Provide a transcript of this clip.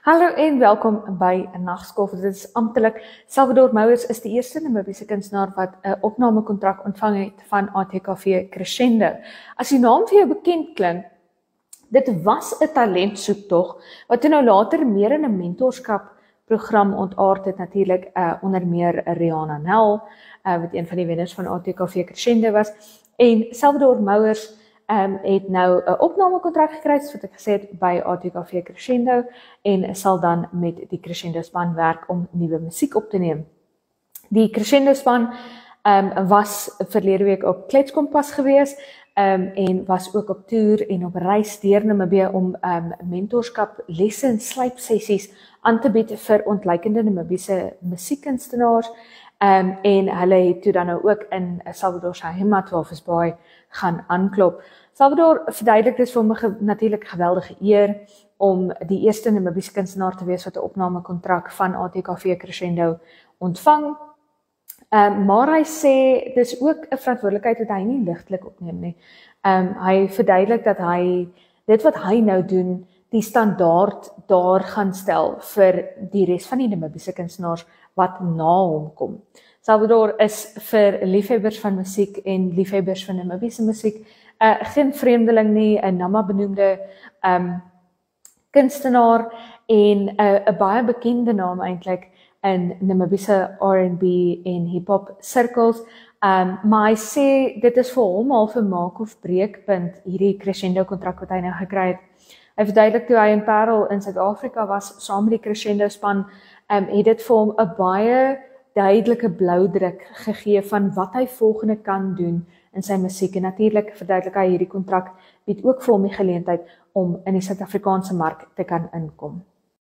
Hallo en welkom by Nagskof. Dit is amptelik. Salvador Mouers is die eerste Namibiese kunstenaar wat 'n opnamekontrak ontvang het van ATKV Crescendo. As die naam vir jou bekend klink, dit was 'n talentsoektog wat toe nou later meer in 'n mentorskap program ontaard het, natuurlik onder meer Rihanna Nel, wat een van die wenners van ATKV Crescendo was, en Salvador Mouers het nou 'n opnamekontrak gekry, soos wat ek gesê het, by ATKV Crescendo en sal dan met die Crescendo span werk om nuwe musiek op te neem. Die Crescendo span was verlede week op Kletskompas gewees en was ook op toer en op reis deur Namibië om mentorskap, lesse en slypsessies aan te bied vir ontleikende Namibiese musiekkunstenaars en hulle het toe dan nou ook in Salvador se heimat Walvis Bay gaan aanklop. Salvador verduidelik dit vir hom natuurlik geweldige eer om die eerste Namibiese kunstenaar te wees wat 'n opnamekontrak van ATKV Crescendo ontvang. Maar hy sê dis ook 'n verantwoordelikheid wat hy nie ligtelik opneem nie. Hy verduidelik dat hy dit wat hy nou doen, die standaard daar gaan stel vir die res van die Namibiese kunstenaars wat na hom kom. Salvador is vir liefhebbers van musiek en liefhebbers van Namibiese musiek geen vreemdeling nie, 'n NAMA benoemde kunstenaar en 'n baie bekende naam eintlik in Namibiese R&B en hip-hop sirkels. Maar hy sê dit is vir hom half 'n maak of breekpunt, hierdie Crescendo kontrak wat hy nou gekry het. Hy verduidelik toe hy in Parel in Suid-Afrika was saam met die Crescendo span, het dit vir hom 'n baie duidelike bloudruk gegee van wat hy volgende kan doen in sy musiek. En natuurlik verduidelik hy hierdie kontrak bied ook vir hom die geleentheid om in die Suid-Afrikaanse mark te kan inkom.